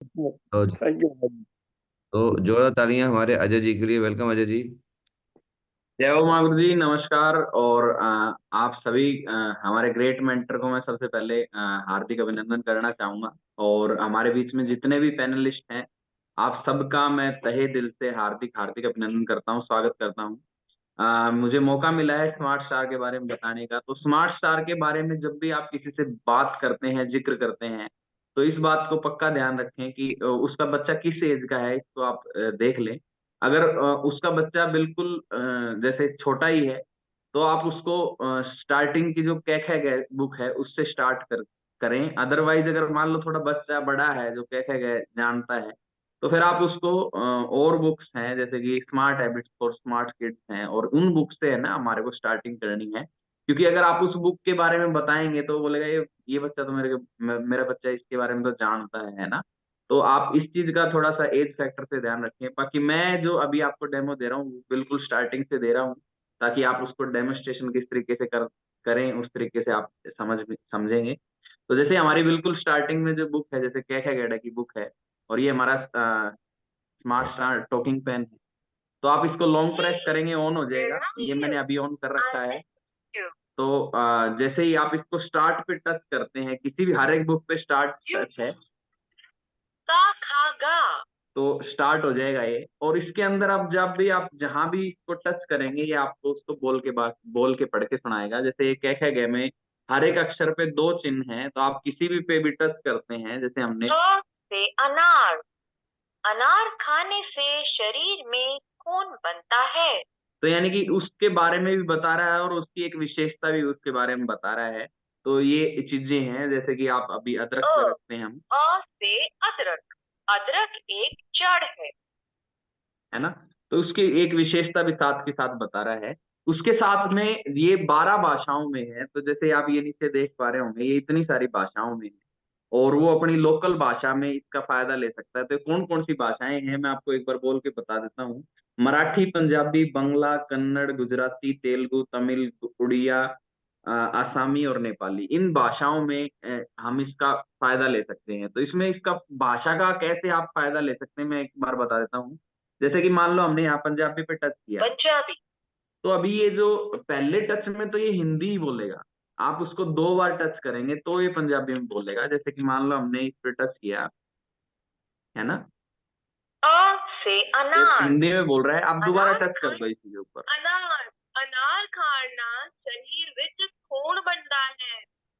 तो thank you भाई। तो जोरदार तालियां हमारे अजय जी के लिए। वेलकम अजय जी। जय हो मागुर जी, नमस्कार। और आप सभी हमारे ग्रेट मेंटर को मैं सबसे पहले हार्दिक अभिनंदन करना चाहूंगा। और हमारे बीच में जितने भी पैनलिस्ट हैं, आप सबका मैं तहे दिल से हार्दिक हार्दिक अभिनंदन करता हूं, स्वागत करता हूं। मुझे मौका मिला है स्मार्ट स्टार के बारे में बताने का। तो स्मार्ट स्टार के बारे में जब भी आप किसी से बात करते हैं, जिक्र करते हैं, तो इस बात को पक्का ध्यान रखें कि उसका बच्चा किस एज का है, इसको आप देख लें। अगर उसका बच्चा बिल्कुल जैसे छोटा ही है, तो आप उसको स्टार्टिंग की जो कैक है बुक है उससे स्टार्ट करें। अदरवाइज अगर मान लो थोड़ा बच्चा बड़ा है जो कैक है जानता है, तो फिर आप उसको और बुक्स हैं जैसे कि smart habits for smart kids हैं, और उन बुक से है ना हमारे को स्टार्टिंग करनी है। क्योंकि अगर आप उस बुक के बारे में बताएंगे तो बोलेगा ये बच्चा तो मेरा बच्चा इसके बारे में तो जानता है ना। तो आप इस चीज का थोड़ा सा एज फैक्टर से ध्यान रखें। बाकी मैं जो अभी आपको डेमो दे रहा हूँ वो बिल्कुल स्टार्टिंग से दे रहा हूँ, ताकि आप उसको डेमोस्ट्रेशन किस तरीके से करें उस तरीके से आप समझेंगे। तो जैसे हमारी बिल्कुल स्टार्टिंग में जो बुक है, जैसे कैका गैडा की बुक है, और ये हमारा स्मार्ट स्टार टॉकिंग पेन है। तो आप इसको लॉन्ग प्रेस करेंगे ऑन हो जाएगा। ये मैंने अभी ऑन कर रखा है। तो जैसे ही आप इसको स्टार्ट पे टच करते हैं, किसी भी हर एक बुक पे स्टार्ट टच है, का खागा, तो स्टार्ट हो जाएगा ये। और इसके अंदर आप जब भी आप जहां भी इसको टच करेंगे, ये आपको उसको बोल के पढ़ के सुनाएगा। जैसे ये क्या गए में हर एक अक्षर पे दो चिन्ह हैं, तो आप किसी भी पे भी टच करते हैं, जैसे हमने से अनार, अनार खाने से शरीर में खून बनता है। तो यानी कि उसके बारे में भी बता रहा है और उसकी एक विशेषता भी उसके बारे में बता रहा है। तो ये चीजें हैं, जैसे कि आप अभी अदरक पे रखते हैं हम, अ से अदरक, अदरक एक जड़ है ना। तो उसकी एक विशेषता भी साथ के साथ बता रहा है। उसके साथ में ये 12 भाषाओं में है। तो जैसे आप ये नीचे देख पा रहे होंगे, ये इतनी सारी भाषाओं में है, और वो अपनी लोकल भाषा में इसका फायदा ले सकता है। तो कौन कौन सी भाषाएं हैं मैं आपको एक बार बोल के बता देता हूँ। मराठी, पंजाबी, बंगला, कन्नड़, गुजराती, तेलुगु, तमिल, उड़िया, आसामी और नेपाली, इन भाषाओं में हम इसका फायदा ले सकते हैं। तो इसमें इसका भाषा का कैसे आप फायदा ले सकते हैं मैं एक बार बता देता हूँ। जैसे कि मान लो हमने यहाँ पंजाबी पे टच किया, पंजाबी, तो अभी ये जो पहले टच में तो ये हिंदी ही बोलेगा। आप उसको 2 बार टच करेंगे तो ये पंजाबी में बोलेगा। जैसे कि मान लो हमने इस पे टच किया, है ना, अ से ये अनार, हिंदी में बोल रहा है। आप दोबारा टच कर दो इसी के ऊपर, अनार, अनार खाना शरीर विच खून बनता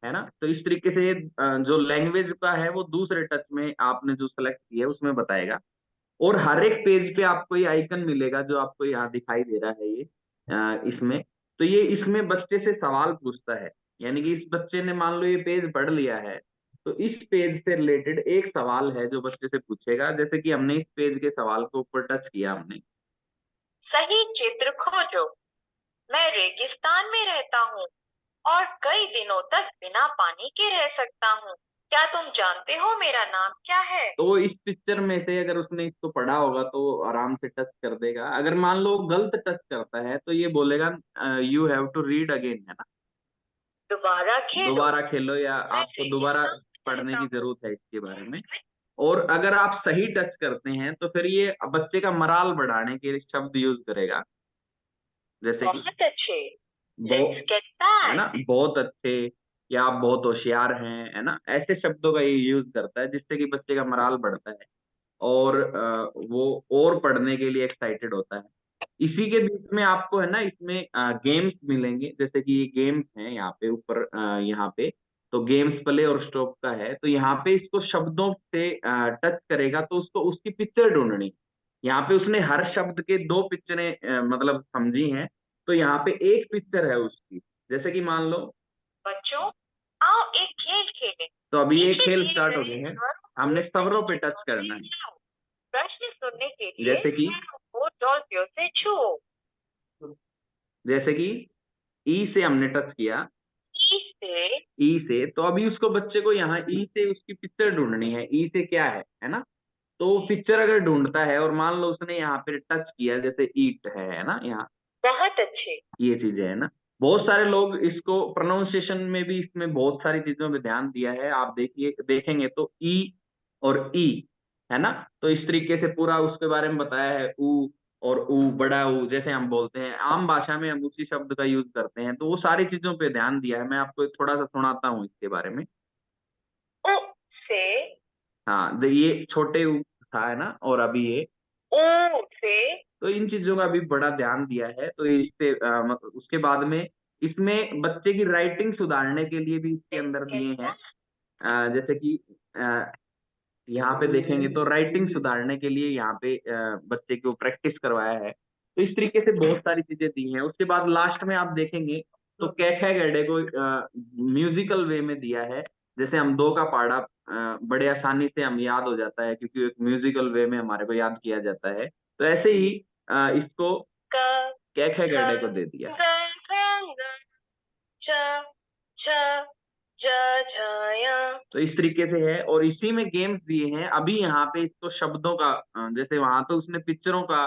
है ना। तो इस तरीके से जो लैंग्वेज का है वो दूसरे टच में आपने जो सेलेक्ट किया है उसमें बताएगा। और हर एक पेज पे आपको ये आइकन मिलेगा जो आपको यहाँ दिखाई दे रहा है, ये इसमें। तो ये इसमें बच्चे से सवाल पूछता है। यानी कि इस बच्चे ने मान लो ये पेज पढ़ लिया है, तो इस पेज से रिलेटेड एक सवाल है जो बच्चे से पूछेगा। जैसे कि हमने इस पेज के सवाल को ऊपर टच किया, हमने सही चित्र खोजो, मैं रेगिस्तान में रहता हूँ और कई दिनों तक बिना पानी के रह सकता हूँ, क्या तुम जानते हो मेरा नाम क्या है। तो इस पिक्चर में से अगर उसने इसको पढ़ा होगा तो आराम से टच कर देगा। अगर मान लो वो गलत टच करता है तो ये बोलेगा you have to read again, है ना, दोबारा खेलो या आपको दोबारा पढ़ने की जरूरत है इसके बारे में। और अगर आप सही टच करते हैं तो फिर ये बच्चे का मराल बढ़ाने के लिए शब्द यूज करेगा। जैसे कि बहुत अच्छे, है ना, बहुत अच्छे, या आप बहुत होशियार हैं, है ना, ऐसे शब्दों का ये यूज करता है जिससे कि बच्चे का मोराल बढ़ता है और वो और पढ़ने के लिए एक्साइटेड होता है। इसी के बीच में आपको है ना इसमें गेम्स मिलेंगे। जैसे कि ये गेम्स हैं यहाँ पे ऊपर, यहाँ पे तो गेम्स प्ले और स्टॉप का है। तो यहाँ पे इसको शब्दों से टच करेगा तो उसको उसकी पिक्चर ढूंढनी। यहाँ पे उसने हर शब्द के 2 पिक्चरें मतलब समझी हैं। तो यहाँ पे एक पिक्चर है उसकी। जैसे कि मान लो, बच्चों आओ एक खेल खेलें। तो अभी ये खेल स्टार्ट हो गए हैं, हमने सवरों पे टच करना है। प्रश्न सुनने के लिए जैसे कि वो डॉल्फियों से छुओ, जैसे कि ई से हमने टच किया, ई से तो अभी उसको बच्चे को यहाँ ई से उसकी पिक्चर ढूंढनी है। ई से क्या है ना। तो पिक्चर अगर ढूंढता है और मान लो उसने यहाँ पे टच किया, जैसे ईट है ना यहाँ, बहुत अच्छे, ये चीजें है ना। बहुत सारे लोग इसको प्रोनाउंसिएशन में भी इसमें बहुत सारी चीजों पे ध्यान दिया है। आप देखिए देखेंगे तो ई और ई, है ना। तो इस तरीके से पूरा उसके बारे में बताया है। ऊ और ऊ, बड़ा ऊ जैसे हम बोलते हैं, आम भाषा में हम उसी शब्द का यूज करते हैं, तो वो सारी चीजों पे ध्यान दिया है। मैं आपको थोड़ा सा सुनाता हूँ इसके बारे में। उ से, हाँ, ये छोटे ऊ था, है ना, और अभी ये, ऊ से, तो इन चीजों का भी बड़ा ध्यान दिया है। तो इससे उसके बाद में इसमें बच्चे की राइटिंग सुधारने के लिए भी इसके अंदर दिए हैं। जैसे कि यहाँ पे देखेंगे तो राइटिंग सुधारने के लिए यहाँ पे बच्चे को प्रैक्टिस करवाया है। तो इस तरीके से बहुत सारी चीजें दी हैं। उसके बाद लास्ट में आप देखेंगे तो कै खे गड्ढे को म्यूजिकल वे में दिया है। जैसे हम दो का पहाड़ा बड़े आसानी से हम याद हो जाता है, क्योंकि एक म्यूजिकल वे में हमारे को याद किया जाता है। तो ऐसे ही इसको क, कै खे गड्ढे को ख, दे दिया। ग, घ, ङ, च, छ, ज, झ, य। तो इस तरीके से है, और इसी में गेम्स दिए हैं। अभी यहाँ पे इसको शब्दों का जैसे वहां तो उसने पिक्चरों का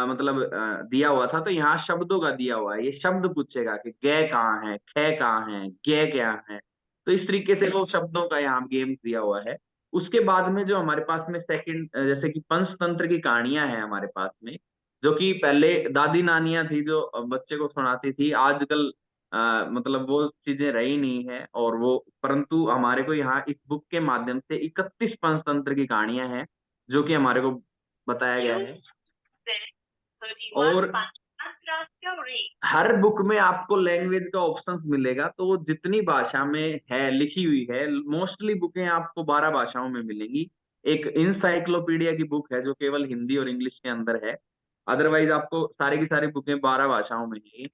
मतलब दिया हुआ था, तो यहाँ शब्दों का दिया हुआ है। ये शब्द पूछेगा कि गे कहाँ है, खे कहाँ है, गे क्या है। तो इस तरीके से वो शब्दों का यहाँ गेम्स दिया हुआ है। उसके बाद में जो हमारे पास में सेकंड, जैसे कि पंचतंत्र की कहानियां हैं हमारे पास में, जो कि पहले दादी नानियां थी जो बच्चे को सुनाती थी। आजकल मतलब वो चीजें रही नहीं है, और वो, परंतु हमारे को यहाँ इस बुक के माध्यम से 31 पंचतंत्र की कहानियां हैं जो कि हमारे को बताया गया है। और हर बुक में आपको लैंग्वेज का ऑप्शन मिलेगा, तो वो जितनी भाषा में है लिखी हुई है, मोस्टली बुकें आपको 12 भाषाओं में मिलेंगी। एक इंसाइक्लोपीडिया की बुक है जो केवल हिंदी और इंग्लिश के अंदर है। अदरवाइज आपको सारी की सारी बुकें 12 भाषाओं में है।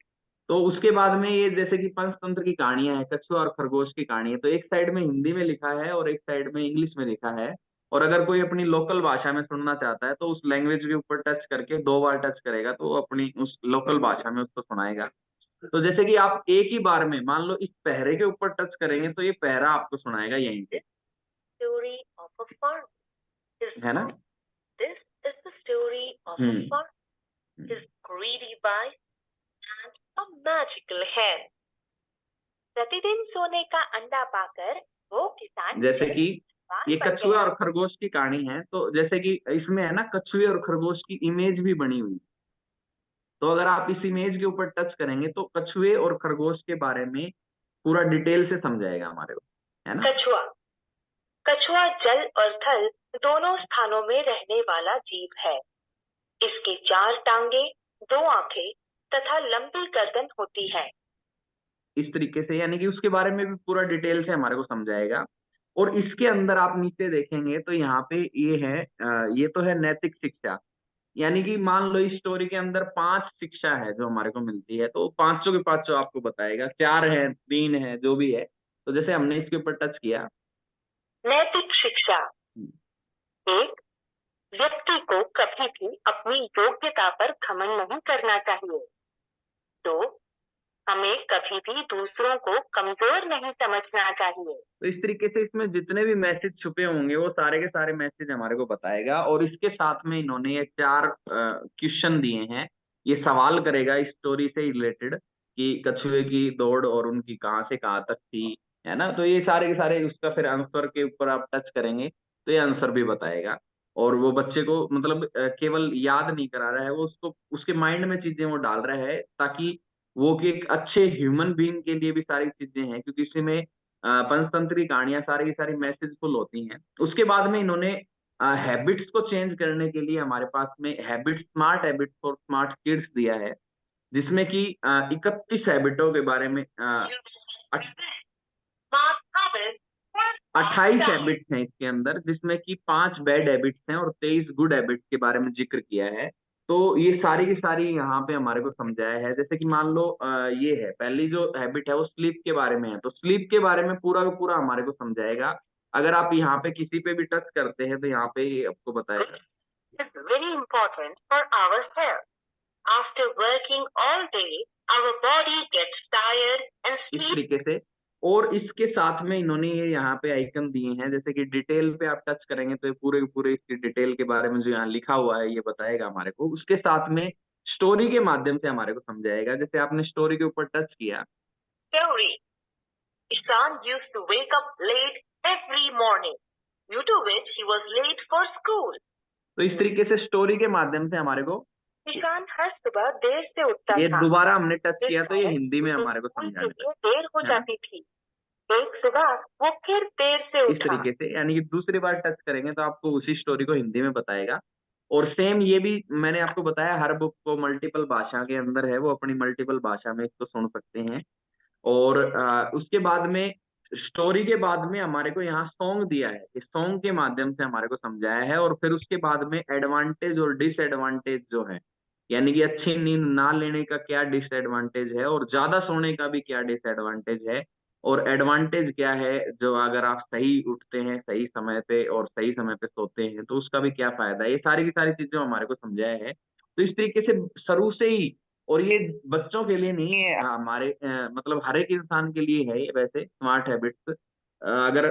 तो उसके बाद में ये जैसे कि पंचतंत्र की कहानियां हैं, कछुआ और खरगोश की कहानी है, तो एक साइड में हिंदी में लिखा है और एक साइड में इंग्लिश में लिखा है। और अगर कोई अपनी लोकल भाषा में सुनना चाहता है तो उस लैंग्वेज के ऊपर टच करके 2 बार टच करेगा तो वो अपनी उस लोकल भाषा में उसको सुनाएगा। तो जैसे कि आप एक ही बार में मान लो इस पहरे के ऊपर टच करेंगे तो ये पहरा आपको सुनाएगा यहीं पे, Story of a farm. है ना। This is the story of a farm. His greedy wife and a magical hen. प्रतिदिन सोने का अंडा पाकर वो किसान जैसे कि ये बन कछुआ गया। और खरगोश की कहानी है, तो जैसे कि इसमें है ना कछुए और खरगोश की इमेज भी बनी हुई। तो अगर आप इस इमेज के ऊपर टच करेंगे तो कछुए और खरगोश के बारे में पूरा डिटेल से समझाएगा हमारे को, है ना। कछुआ, कछुआ जल और थल दोनों स्थानों में रहने वाला जीव है। इसकी 4 टांगे, 2 आंखें तथा लंबी गर्दन होती है। इस तरीके से, यानी कि उसके बारे में भी पूरा डिटेल से हमारे को समझाएगा। और इसके अंदर आप नीचे देखेंगे तो यहाँ पे ये है ये तो है नैतिक शिक्षा। यानी कि मान लो इस स्टोरी के अंदर 5 शिक्षा है जो हमारे को मिलती है, तो पांचों के पांचों आपको बताएगा। 4 है, 3 है, जो भी है। तो जैसे हमने इसके ऊपर टच किया। नैतिक शिक्षा। 1, व्यक्ति को कभी भी अपनी योग्यता पर घमंड नहीं करना चाहिए। 2, हमें कभी भी दूसरों को कमजोर नहीं समझना चाहिए। तो इस तरीके से इसमें जितने भी मैसेज छुपे होंगे वो सारे के सारे मैसेज हमारे को बताएगा। और इसके साथ में इन्होंने ये 4 क्वेश्चन दिए हैं। ये सवाल करेगा इस स्टोरी से रिलेटेड कि कछुए की दौड़ और उनकी कहाँ से कहाँ तक थी, है ना। तो ये सारे के सारे उसका फिर आंसर के ऊपर आप टच करेंगे तो ये आंसर भी बताएगा। और वो बच्चे को मतलब केवल याद नहीं करा रहा है, वो उसको उसके माइंड में चीजें वो डाल रहा है, ताकि वो कि एक अच्छे ह्यूमन बीइंग के लिए भी सारी चीजें हैं, क्योंकि इसमें पंचतंत्र की कहानियां सारी की सारी मैसेजफुल होती हैं। उसके बाद में इन्होंने हैबिट्स को चेंज करने के लिए हमारे पास में habit, smart habits for smart kids दिया है, जिसमें कि 31 हैबिटों के बारे में 28 हैबिट्स हैं इसके अंदर, जिसमें कि 5 बैड हैबिट्स हैं और 23 गुड हैबिट्स के बारे में जिक्र किया है। तो ये सारी की सारी यहाँ पे हमारे को समझाया है। जैसे कि मान लो ये है पहली जो हैबिट है वो स्लीप के बारे में है, तो स्लीप के बारे में पूरा का पूरा हमारे को समझाएगा। अगर आप यहाँ पे किसी पे भी टच करते हैं तो यहाँ पे ये आपको बताएगा। It's very important for our health. After working all day, our body gets tired and इस sleep. तरीके से। और इसके साथ में इन्होंने ये यहाँ पे आइकन दिए हैं, जैसे कि डिटेल पे आप टच करेंगे तो ये पूरे के पूरे इसकी डिटेल के बारे में जो यहाँ लिखा हुआ है ये बताएगा हमारे को। उसके साथ में स्टोरी के माध्यम से हमारे को समझाएगा। जैसे आपने स्टोरी के ऊपर टच किया। Story. Ishan used to wake up late every morning. due to which he was late for school. तो इस तरीके से स्टोरी के माध्यम से हमारे को किसान हर सुबह देर से उठता ये था। दोबारा हमने टच इस किया तो ये कारण हिंदी में उसे हमारे को स्कूल के समझाने लिए देर हो है ना? जाती थी। एक सुबह वो फिर देर से इस उठा। तरीके से, यानी कि दूसरी बार टच करेंगे तो आपको उसी स्टोरी को हिंदी में बताएगा। और सेम ये भी मैंने आपको बताया, हर बुक को मल्टीपल भाषा के अंदर है, वो अपनी मल्टीपल भाषा में इसको सुन सकते हैं। और उसके बाद में स्टोरी के बाद में हमारे को यहाँ सॉन्ग दिया है, इस सॉन्ग के माध्यम से हमारे को समझाया है। और फिर उसके बाद में एडवांटेज और डिसएडवांटेज जो है, यानी कि अच्छी नींद ना लेने का क्या डिसएडवांटेज है और ज्यादा सोने का भी क्या डिसएडवांटेज है, और एडवांटेज क्या है जो अगर आप सही उठते हैं सही समय पे और सही समय पे सोते हैं तो उसका भी क्या फायदा है, ये सारी की सारी चीजें हमारे को समझाया है। तो इस तरीके से शुरू से ही, और ये बच्चों के लिए नहीं है, हमारे मतलब हर एक इंसान के लिए है ये वैसे स्मार्ट हैबिट्स। अगर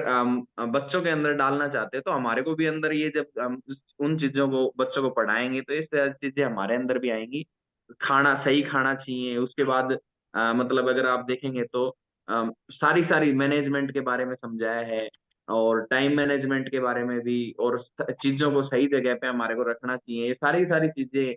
बच्चों के अंदर डालना चाहते हैं तो हमारे को भी अंदर ये, जब हम उन चीजों को बच्चों को पढ़ाएंगे तो ये सारी चीजें हमारे अंदर भी आएंगी। खाना सही खाना चाहिए, उसके बाद मतलब अगर आप देखेंगे तो सारी सारी मैनेजमेंट के बारे में समझाया है, और टाइम मैनेजमेंट के बारे में भी, और चीजों को सही जगह पे हमारे को रखना चाहिए, ये सारी सारी चीजें,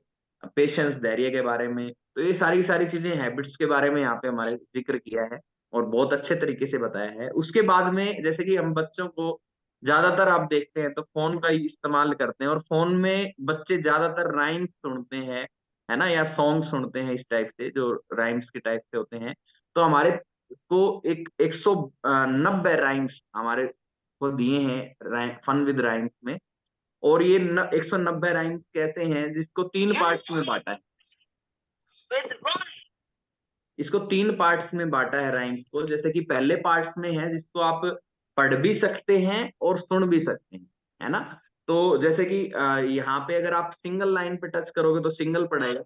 पेशेंस धैर्य के बारे में। तो ये सारी सारी चीजें हैबिट्स के बारे में यहाँ पे हमारे जिक्र किया है और बहुत अच्छे तरीके से बताया है। उसके बाद में जैसे कि हम बच्चों को ज्यादातर आप देखते हैं तो फोन का ही इस्तेमाल करते हैं, और फोन में बच्चे ज्यादातर राइम्स सुनते हैं, है ना, या सॉन्ग सुनते हैं इस टाइप से जो राइम्स के टाइप से होते हैं। तो हमारे को एक 190 राइम्स हमारे को दिए हैं फन विद राइम्स में। और ये 190 राइम्स कहते हैं जिसको 3 पार्ट्स में बांटा है, इसको 3 पार्ट्स में बांटा है राइम्स को। जैसे कि पहले पार्ट्स में है जिसको आप पढ़ भी सकते हैं और सुन भी सकते हैं, है ना। तो जैसे कि यहाँ पे अगर आप सिंगल लाइन पे टच करोगे तो सिंगल पढ़ेगा,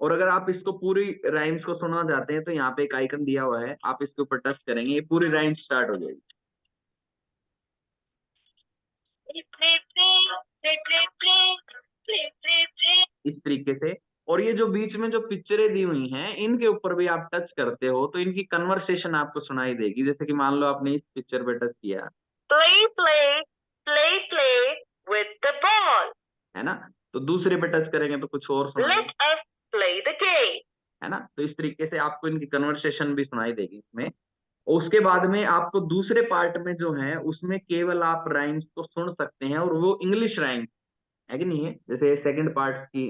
और अगर आप इसको पूरी राइम्स को सुनना चाहते हैं तो यहाँ पे एक आइकन दिया हुआ है, आप इसके ऊपर टच करेंगे ये पूरी राइम्स स्टार्ट हो जाएगी इस तरीके से। और ये जो बीच में जो पिक्चरें दी हुई हैं इनके ऊपर भी आप टच करते हो तो इनकी कन्वर्सेशन आपको सुनाई देगी। जैसे कि मान लो आपने इस पिक्चर पे टच किया, play play play play with the ball, है ना, तो दूसरे पे टच करेंगे तो कुछ और सुनाई, let us play the game, है ना। तो इस तरीके से आपको इनकी कन्वर्सेशन भी सुनाई देगी इसमें। उसके बाद में आपको दूसरे पार्ट में जो है उसमें केवल आप राइम्स को सुन सकते हैं, और वो इंग्लिश राइम्स है कि नहीं है। जैसे सेकंड पार्ट की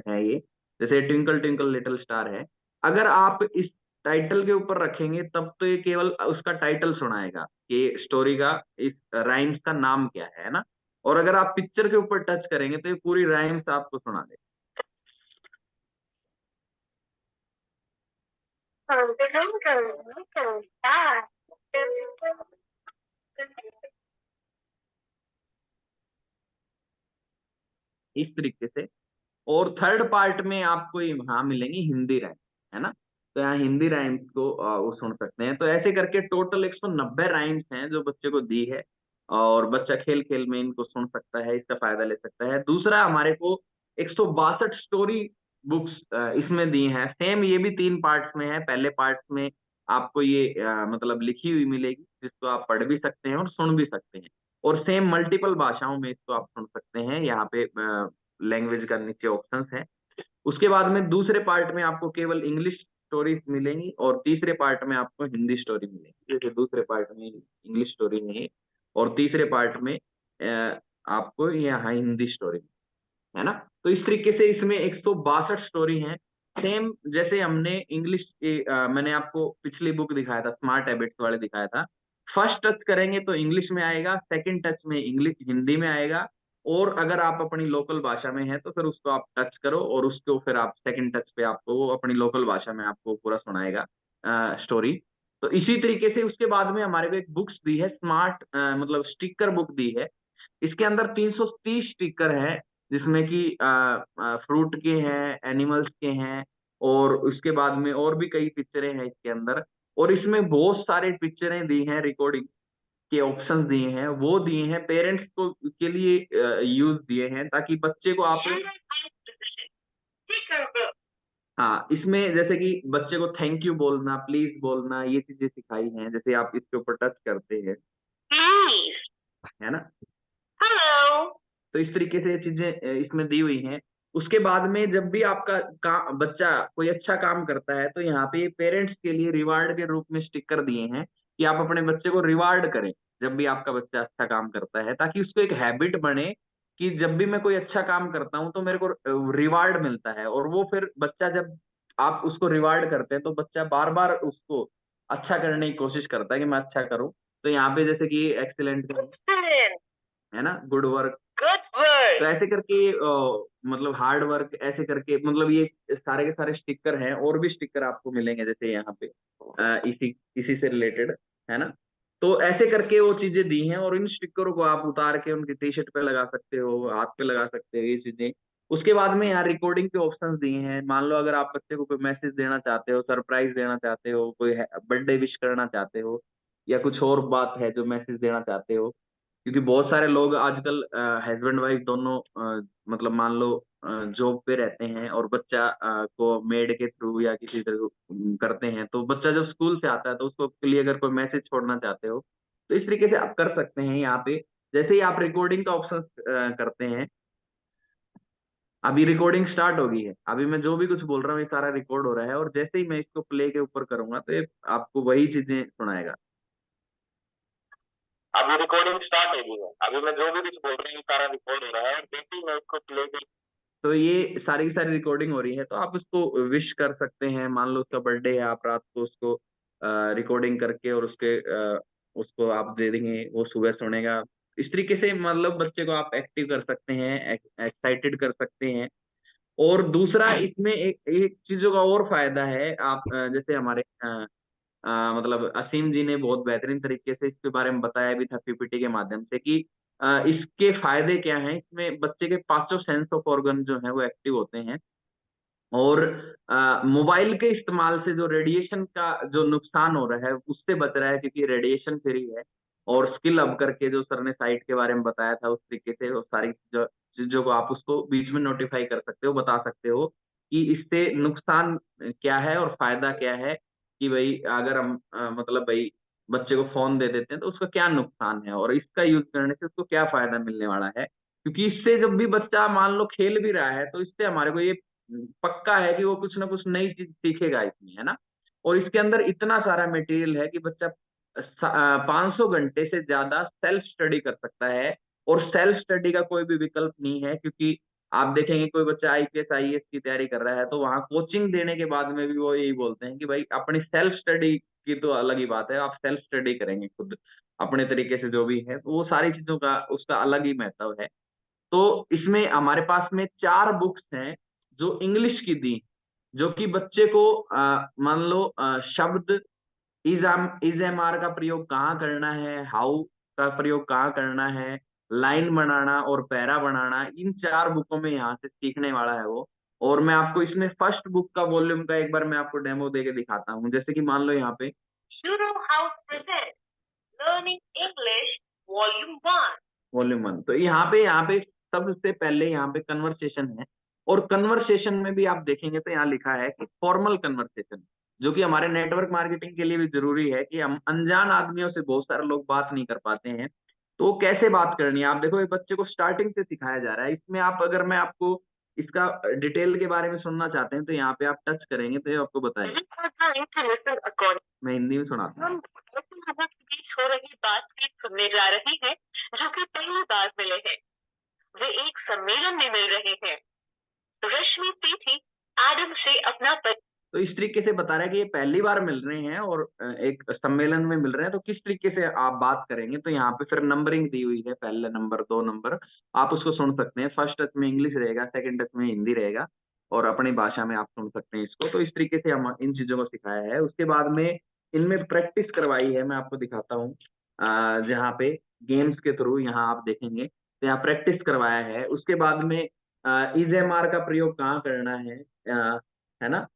है ये, जैसे ट्विंकल ट्विंकल लिटिल स्टार है, अगर आप इस टाइटल के ऊपर रखेंगे तब तो ये केवल उसका टाइटल सुनाएगा कि स्टोरी का इस राइम्स का नाम क्या है ना। और अगर आप पिक्चर के ऊपर टच करेंगे तो ये पूरी राइम्स आपको सुना देगा। इस तरीके से। और थर्ड पार्ट में आपको यहाँ मिलेंगी हिंदी राइम्स, है ना। तो यहाँ हिंदी राइम्स को वो सुन सकते हैं। तो ऐसे करके टोटल 190 राइम्स हैं जो बच्चे को दी है, और बच्चा खेल खेल में इनको सुन सकता है, इसका फायदा ले सकता है। दूसरा हमारे को 162 स्टोरी बुक्स इसमें दी हैं, सेम ये भी 3 पार्ट्स में है। पहले पार्ट में आपको ये मतलब लिखी हुई मिलेगी जिसको आप पढ़ भी सकते हैं और सुन भी सकते हैं, और सेम मल्टीपल भाषाओं में इसको आप सुन सकते हैं। यहाँ पे लैंग्वेज का नीचे ऑप्शंस है। उसके बाद में दूसरे पार्ट में आपको केवल इंग्लिश स्टोरीज मिलेंगी, और तीसरे पार्ट में आपको हिंदी स्टोरी मिलेगी। जैसे दूसरे पार्ट में इंग्लिश स्टोरी नहीं, और तीसरे पार्ट में आपको यहाँ हिंदी स्टोरी, है ना। तो इस तरीके से इसमें 162 स्टोरी हैं। सेम जैसे हमने इंग्लिश की मैंने आपको पिछली बुक दिखाया था, स्मार्ट हैबिट्स वाले दिखाया था। फर्स्ट टच करेंगे तो इंग्लिश में आएगा, सेकंड टच में इंग्लिश हिंदी में आएगा, और अगर आप अपनी लोकल भाषा में है तो फिर उसको आप टच करो और उसको फिर आप सेकंड टच पे आपको वो अपनी लोकल भाषा में आपको पूरा सुनाएगा स्टोरी। तो इसी तरीके से उसके बाद में हमारे को एक बुक्स दी है, स्मार्ट मतलब स्टिकर बुक दी है। इसके अंदर 330 स्टिकर है, जिसमें कि फ्रूट के हैं, एनिमल्स के हैं, और उसके बाद में और भी कई पिक्चरें हैं इसके अंदर। और इसमें बहुत सारे पिक्चरें दी हैं, रिकॉर्डिंग के ऑप्शंस दिए हैं, वो दिए हैं पेरेंट्स को के लिए यूज दिए हैं, ताकि बच्चे को आप, हाँ, इसमें जैसे कि बच्चे को थैंक यू बोलना, प्लीज बोलना, ये चीजें सिखाई हैं। जैसे आप इसके ऊपर टच करते हैं प्लीज, है ना। हेलो। तो इस तरीके से ये चीजें इसमें दी हुई हैं। उसके बाद में जब भी आपका बच्चा कोई अच्छा काम करता है तो यहाँ पे पेरेंट्स के लिए रिवार्ड के रूप में स्टिकर दिए हैं कि आप अपने बच्चे को रिवार्ड करें जब भी आपका बच्चा अच्छा काम करता है, ताकि उसको एक हैबिट बने कि जब भी मैं कोई अच्छा काम करता हूँ तो मेरे को रिवार्ड मिलता है। और वो फिर बच्चा जब आप उसको रिवार्ड करते हैं तो बच्चा बार बार उसको अच्छा करने की कोशिश करता है कि मैं अच्छा करूँ। तो यहाँ पे जैसे कि एक्सीलेंट है ना, गुड वर्क, गुड वर्क। तो ऐसे करके मतलब हार्ड वर्क ऐसे करके, मतलब ये सारे के सारे स्टिकर हैं। और भी स्टिकर आपको मिलेंगे जैसे यहाँ पे इसी इसी से रिलेटेड, है ना। तो ऐसे करके वो चीजें दी हैं और इन स्टिकरों को आप उतार के उनकी टी शर्ट पे लगा सकते हो, हाथ पे लगा सकते हो, ये चीजें। उसके बाद में यहाँ रिकॉर्डिंग के ऑप्शंस दिए हैं। मान लो अगर आप बच्चे को कोई मैसेज देना चाहते हो, सरप्राइज देना चाहते हो, कोई बर्थडे विश करना चाहते हो, या कुछ और बात है जो मैसेज देना चाहते हो, क्योंकि बहुत सारे लोग आजकल हस्बैंड वाइफ दोनों मतलब मान लो जॉब पे रहते हैं और बच्चा को मेड के थ्रू या किसी तरह करते हैं, तो बच्चा जब स्कूल से आता है तो उसको के लिए अगर कोई मैसेज छोड़ना चाहते हो तो इस तरीके से आप कर सकते हैं यहाँ पे। जैसे ही आप रिकॉर्डिंग का ऑप्शन करते हैं, अभी रिकॉर्डिंग स्टार्ट होगी है, अभी मैं जो भी कुछ बोल रहा हूँ ये सारा रिकॉर्ड हो रहा है, और जैसे ही मैं इसको प्ले के ऊपर करूंगा तो ये आपको वही चीजें सुनाएगा। अभी रिकॉर्डिंग स्टार्ट हो गई है, अभी मैं जो भी कुछ बोल रही हूँ सारा रिकॉर्ड हो रहा है, और जैसे ही मैं इसको प्ले कर, तो ये सारी की सारी रिकॉर्डिंग हो रही है। तो आप उसको विश कर सकते हैं। मान लो उसका बर्थडे है, आप रात को उसको रिकॉर्डिंग करके और उसको आप दे देंगे, वो सुबह सुनेगा। इस तरीके से मतलब बच्चे को आप एक्टिव कर सकते हैं, एक्साइटेड कर सकते हैं। और दूसरा इसमें एक एक चीजों का और फायदा है। आप जैसे हमारे मतलब असीम जी ने बहुत बेहतरीन तरीके से इसके बारे में बताया भी था पीपीटी के माध्यम से कि इसके फायदे क्या हैं। इसमें बच्चे के पांचों सेंस ऑफ ऑर्गन जो है वो एक्टिव होते हैं। और मोबाइल के इस्तेमाल से जो रेडिएशन का जो नुकसान हो रहा है उससे बच रहा है, क्योंकि रेडिएशन फ्री है। और स्किल अप करके जो सर ने साइट के बारे में बताया था उस तरीके से वो सारी चीजों को आप उसको बीच में नोटिफाई कर सकते हो, बता सकते हो कि इससे नुकसान क्या है और फायदा क्या है। कि भाई अगर हम मतलब भाई बच्चे को फोन दे देते हैं तो उसका क्या नुकसान है और इसका यूज करने से उसको क्या फायदा मिलने वाला है। क्योंकि इससे जब भी बच्चा मान लो खेल भी रहा है तो इससे हमारे को ये पक्का है कि वो कुछ ना कुछ नई चीज सीखेगा इसमें, है ना। और इसके अंदर इतना सारा मटेरियल है कि बच्चा 500 घंटे से ज्यादा सेल्फ स्टडी कर सकता है। और सेल्फ स्टडी का कोई भी विकल्प नहीं है, क्योंकि आप देखेंगे कोई बच्चा आईपीएस आईएएस की तैयारी कर रहा है तो वहां कोचिंग देने के बाद में भी वो यही बोलते हैं कि भाई अपनी सेल्फ स्टडी की तो अलग ही बात है, आप सेल्फ स्टडी करेंगे खुद अपने तरीके से जो भी है, तो वो सारी चीजों का उसका अलग ही महत्व है। तो इसमें हमारे पास में 4 बुक्स हैं जो इंग्लिश की दी, जो कि बच्चे को मान लो शब्द इज एम आर का प्रयोग कहाँ करना है, हाउ का प्रयोग कहाँ करना है, लाइन बनाना और पैरा बनाना, इन 4 बुकों में यहाँ से सीखने वाला है वो। और मैं आपको इसमें फर्स्ट बुक का वॉल्यूम का एक बार मैं आपको डेमो दे के दिखाता हूँ। जैसे कि मान लो यहाँ पे शुरू how present learning English volume 1, तो यहाँ पे सबसे पहले यहाँ पे कन्वर्सेशन है। और कन्वर्सेशन में भी आप देखेंगे तो यहाँ लिखा है कि फॉर्मल कन्वर्सेशन, जो कि हमारे नेटवर्क मार्केटिंग के लिए भी जरूरी है कि हम अनजान आदमियों से बहुत सारे लोग बात नहीं कर पाते हैं, तो कैसे बात करनी है। आप देखो ये बच्चे को स्टार्टिंग से सिखाया जा रहा है। इसमें आप अगर मैं आपको इसका डिटेल के बारे में सुनना चाहते हैं तो यहाँ पे आप टच करेंगे तो ये आपको बताएगा। मैं हिंदी में सुनाता हूँ। हो रही बातचीत सुनने जा रहे हैं जो कि पहली बार मिले हैं। वे एक सम्मेलन में मिल रहे हैं। रश्मि सेठी एडम से अपना तो इस तरीके से बता रहा है कि ये पहली बार मिल रहे हैं और एक सम्मेलन में मिल रहे हैं, तो किस तरीके से आप बात करेंगे। तो यहाँ पे फिर नंबरिंग दी हुई है, पहला नंबर 2 नंबर आप उसको सुन सकते हैं। फर्स्ट टच में इंग्लिश रहेगा, सेकंड टच में हिंदी रहेगा, और अपनी भाषा में आप सुन सकते हैं इसको। तो इस तरीके से हम इन चीजों को सिखाया है। उसके बाद में इनमें प्रैक्टिस करवाई है, मैं आपको दिखाता हूँ जहाँ पे गेम्स के थ्रू यहाँ आप देखेंगे तो यहाँ प्रैक्टिस करवाया है। उसके बाद में इज एम आर का प्रयोग कहाँ करना है ना,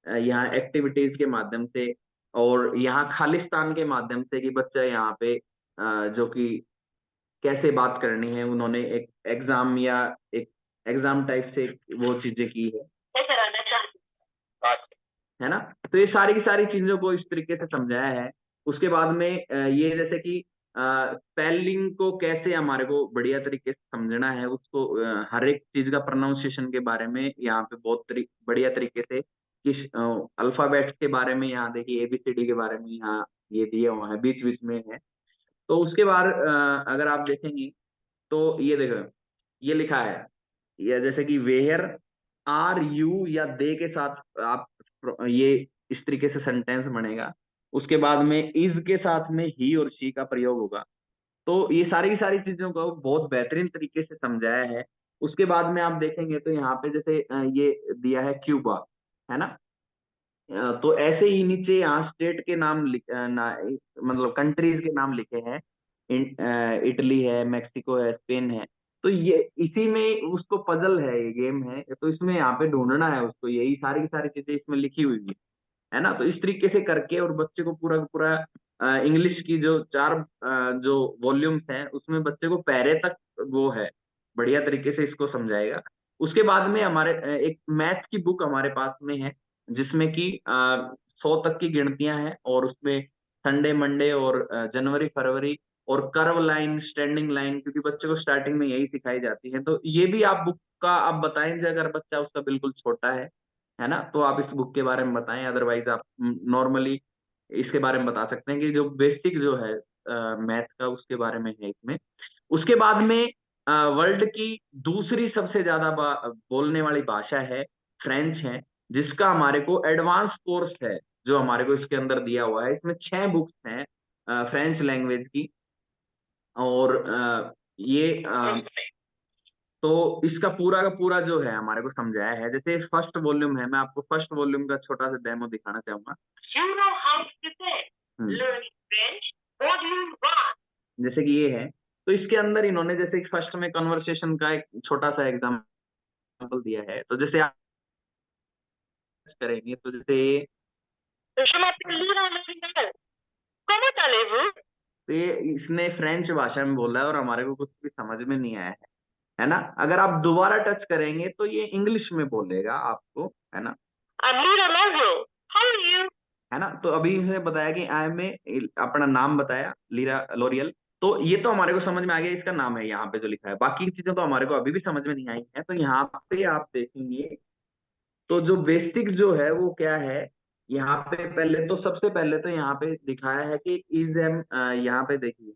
यहाँ एक्टिविटीज के माध्यम से, और यहाँ खालिस्तान के माध्यम से कि बच्चा यहाँ पे जो कि कैसे बात करनी है, उन्होंने एक एग्जाम या एक एग्जाम टाइप से वो चीजें की कराना चाहती है ना। तो ये सारी की सारी चीजों को इस तरीके से समझाया है। उसके बाद में ये जैसे कि स्पेलिंग को कैसे हमारे को बढ़िया तरीके से समझना है, उसको हर एक चीज का प्रोनाउंसिएशन के बारे में यहाँ पे बहुत बढ़िया तरीके से, किस अल्फाबेट्स के बारे में यहाँ देखिए, एबीसीडी के बारे में यहाँ ये दिया हुआ है, बीच बीच में है। तो उसके बाद अगर आप देखेंगे तो ये देखो, ये लिखा है, या जैसे कि वेयर आर यू या दे के साथ आप ये इस तरीके से सेंटेंस बनेगा। उसके बाद में इज के साथ में ही और शी का प्रयोग होगा। तो ये सारी की सारी चीजों को बहुत बेहतरीन तरीके से समझाया है। उसके बाद में आप देखेंगे तो यहाँ पे जैसे ये दिया है क्यूबा, है ना। तो ऐसे ही नीचे यहाँ स्टेट के नाम मतलब कंट्रीज के नाम लिखे हैं। इटली है, मेक्सिको है, स्पेन है। तो ये इसी में उसको पजल है, ये गेम है, तो इसमें यहाँ पे ढूंढना है उसको, यही सारी की सारी चीजें इसमें लिखी हुई है ना। तो इस तरीके से करके और बच्चे को पूरा का पूरा इंग्लिश की जो 4 जो वॉल्यूम्स हैं उसमें बच्चे को पैरे तक वो है, बढ़िया तरीके से इसको समझाएगा। उसके बाद में हमारे एक मैथ की बुक हमारे पास में है, जिसमें कि 100 तक की गिनतियां हैं, और उसमें संडे मंडे और जनवरी फरवरी और कर्व लाइन, स्टैंडिंग लाइन, क्योंकि बच्चे को स्टार्टिंग में यही सिखाई जाती है। तो ये भी आप बुक का आप बताएंगे, अगर बच्चा उसका बिल्कुल छोटा है ना, तो आप इस बुक के बारे में बताएं। अदरवाइज आप नॉर्मली इसके बारे में बता सकते हैं कि जो बेसिक जो है मैथ का, उसके बारे में है इसमें। उसके बाद में वर्ल्ड की दूसरी सबसे ज्यादा बोलने वाली भाषा है फ्रेंच है, जिसका हमारे को एडवांस कोर्स है जो हमारे को इसके अंदर दिया हुआ है। इसमें 6 बुक्स हैं फ्रेंच लैंग्वेज की। और ये तो इसका पूरा का पूरा जो है हमारे को समझाया है। जैसे फर्स्ट वॉल्यूम है, मैं आपको फर्स्ट वॉल्यूम का छोटा सा डेमो दिखाना चाहूंगा। You know how to say learn French Module 1. जैसे कि ये है, तो इसके अंदर इन्होंने जैसे फर्स्ट में कन्वर्सेशन का एक छोटा सा एग्जाम्पल दिया है। तो जैसे आप करेंगे तो जैसे Je m'appelle Lira Marinel. Comment allez-vous? तो ये इसने फ्रेंच भाषा में बोला है और हमारे को कुछ भी समझ में नहीं आया है ना। अगर आप दोबारा टच करेंगे तो ये इंग्लिश में बोलेगा आपको, है ना। I'm Lira Lovio. How are you? है ना। तो अभी इसने बताया कि आई एम ए, अपना नाम बताया, लीरा लोरियल। तो ये तो हमारे को समझ में आ गया, इसका नाम है यहाँ पे जो लिखा है। बाकी की चीजें तो हमारे को अभी भी समझ में नहीं आई है। तो यहाँ पे आप देखेंगे तो जो बेसिक जो है वो क्या है, यहाँ पे पहले तो सबसे पहले तो यहाँ पे दिखाया है कि इज एम, यहाँ पे देखिए,